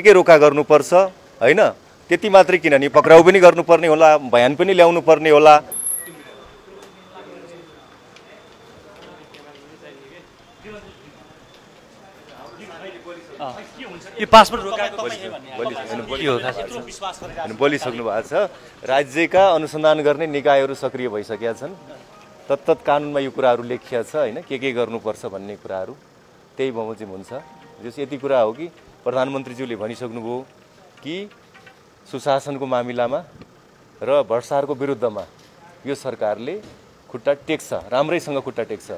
के रोका गर्नुपर्छ हैन। त्यति मात्रै किन नि पक्राउ पनि गर्नुपर्ने होला, बयान पनि ल्याउनु पर्ने होला। यो पासपोर्ट रोकाएको बोलिसक्नु भएको छ। राज्यका अनुसन्धान गर्ने निकायहरू सक्रिय भइसकेका छन्। तत्त कानुनमा यो कुराहरू लेखिया छ हैन, के गर्नुपर्छ भन्ने कुराहरू त्यही बमोजिम हुन्छ। जस यति कुरा हो कि प्रधानमन्त्रीज्यूले भनिसक्नुभयो कि सुशासनको मामिलामा र भ्रष्टाचारको विरुद्धमा यो सरकारले खुट्टा टेक्छ, राम्रैसँग खुट्टा टेक्छ।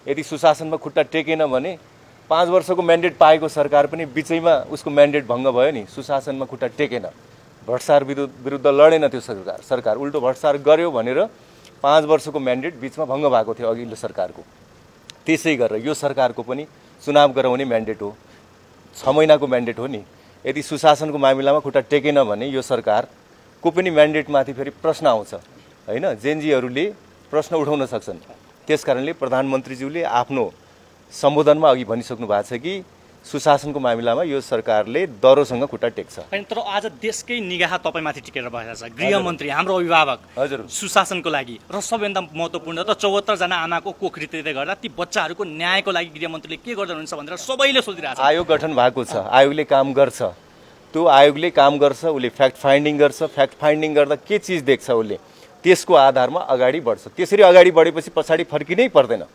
यदि सुशासनमा खुट्टा टेकेन भने 5 वर्षको म्यान्डेट पाएको सरकार पनि बिचैमा उसको म्यान्डेट भङ्ग भयो नि। सुशासनमा खुट्टा टेकेन, भ्रष्टाचार विरुद्ध लडेन त्यो सरकार उल्टो भ्रष्टाचार गर्यो भनेर 5 वर्षको म्यान्डेट बिचमा भङ्ग भएको थियो अघिल्लो सरकारको। त्यसै गरेर यो सरकारको पनि चुनाव गराउने म्यान्डेट हो, 6 महिनाको म्यान्डेट हो नि। यदि सुशासनको मामिलामा खुट्टा टेकेन भने यो सरकारको पनि म्यान्डेटमाथि फेरि प्रश्न आउँछ हैन। जेनजीहरूले प्रश्न उठाउन सक्छन्। त्यसकारणले प्रधानमन्त्रीज्यूले आफ्नो सम्बोधनमा अघि भनिसक्नु भएको छ कि सुशासनको मामिलामा यो सरकारले दरोसँग खुट्टा टेक्छ। तर आज देशकै निगाह तपाईमाथि टिकेर बसेको छ। गृहमन्त्री हाम्रो अभिभावक हजुर सुशासनको लागि र सबैभन्दा महत्त्वपूर्ण त 74 जना आमाको कोखरितले गर्दा ती बच्चाहरूको न्यायको लागि गृहमन्त्रीले के गर्दै हुनुहुन्छ भनेर सबैले सोधिरहेको छ। आयोग गठन भएको छ, आयोगले काम गर्छ। त्यो आयोगले काम गर्छ, उसले फ्याक्ट फाइन्डिङ गर्छ। फ्याक्ट फाइन्डिङ गर्दा के चिज देख्छ उसले त्यसको आधारमा अगाडि बढ्छ। त्यसरी अगाडि बढेपछि पछाडि फर्किनै पर्दैन।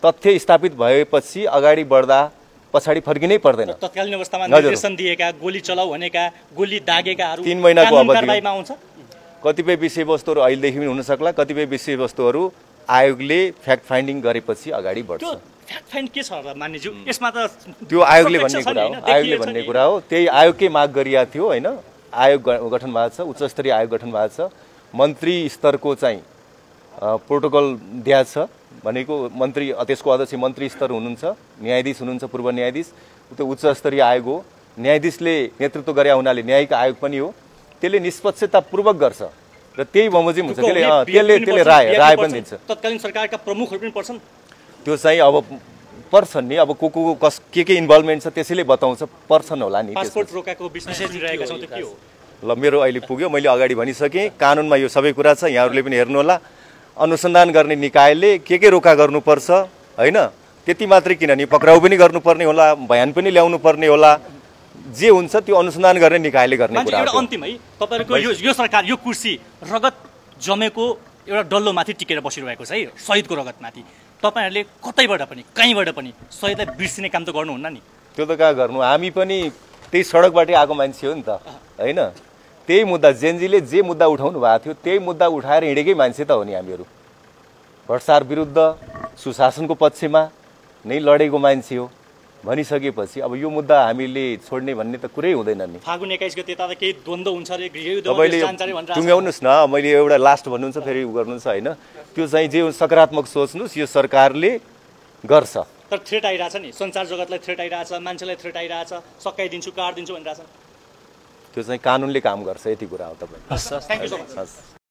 तथ्य स्थापित भएपछि अगाडि बढ्दा पछाडि फर्किनै पर्दैन। तत्कालीन अवस्थामा निर्देशन दिएका, गोली चलाऊ भनेका, गोली दागेकाहरू 3 महिनाको अवधिमा आउँछ। कतिपय विषयवस्तुहरू अहिलेदेखि पनि हुन सक्ला, कतिपय विषयवस्तुहरू आयोगले फ्याक्ट फाइन्डिङ गरेपछि अगाडि बढ्छ। फ्याक्ट फाइन्ड के छ र मान्यज्यू? यसमा त त्यो आयोगले भन्ने कुरा हो, आयोगले भन्ने कुरा हो। त्यही आयोगकै माग गरिएको थियो हैन। आयोग गठन भएको छ, उच्च स्तरीय आयोग गठन भएको छ। मन्त्री स्तरको चाहिँ प्रोटोकल दिएको छ भनेको मन्त्री, त्यसको अध्यक्ष मन्त्री स्तर हुनुहुन्छ, न्यायाधीश हुनुहुन्छ, पूर्व न्यायाधीश। त्यो उच्च स्तरीय आयोग हो। न्यायाधीशले नेतृत्व गरे हुनाले न्यायिक आयोग पनि हो। त्यसले निष्पक्षतापूर्वक गर्छ र त्यही बमोजिम हुन्छ। त्यसले राय पनि दिन्छ। तत्कालीन सरकारका प्रमुखहरू पनि पर्छन्। त्यो चाहिँ अब पर्छन् नि, अब के इन्भल्भमेन्ट छ त्यसैले बताउँछ, पर्छन् होला नि। पासपोर्ट रोकाको विषय सुनिरहेका छौँ, त्यो के हो? ल मेरो अहिले पुग्यो, मैले अगाडि भनिसकेँ। कानुनमा यो सबै कुरा छ, यहाँहरूले पनि हेर्नु होला। अनुसन्धान गर्ने निकायले के रोका गर्नुपर्छ हैन। त्यति मात्रै किन नि पक्राउ पनि गर्नुपर्ने होला, बयान पनि ल्याउनु पर्ने होला। जे हुन्छ त्यो अनुसन्धान गर्ने निकायले गर्ने कुरा हो। अन्तिम है, तपाईहरुको यो सरकार यो कुर्सी रगत जमेको एउटा डल्लोमाथि टिकेर बसिरहेको छ है, शहीदको रगतमाथि। तपाईहरुले कतैबाट पनि कहीँबाट पनि शहीदलाई बिर्सिने काम त गर्नुहुन्न नि। त्यो त कहाँ गर्नु, हामी पनि त्यही सडकबाटै आएको मान्छे हो नि त हैन। त्यही मुद्दा जेनजीले जे मुद्दा उठाउनु भएको थियो त्यही मुद्दा उठाएर हिँडेकै मान्छे त हो नि हामीहरू। भ्रष्टाचार विरुद्ध सुशासनको पक्षमा नै लडेको मान्छे हो भनिसकेपछि अब यो मुद्दा हामीले छोड्ने भन्ने त कुरै हुँदैन नि। फागुन 21 गते त केही द्वन्द्व हुन्छ रे, गृहयुद्ध जान्छ रे भनेर टुङ्ग्याउनुस् न। मैले एउटा लास्ट भन्नुहुन्छ फेरि गर्नुहुन्छ हैन। त्यो चाहिँ जे सकारात्मक सोच्नुस्, यो सरकारले गर्छ। तर थ्रेट आइरहेछ नि, संसार जगतलाई थ्रेट आइरहेछ, मान्छेलाई थ्रेट आइरहेछ, सकाइदिन्छु काट्दिन्छु भनिरहेछ। त्यो चाहिँ कानुनले काम गर्छ, यति कुरा हो। तपाईँ थ्याङ्क यू सो मच।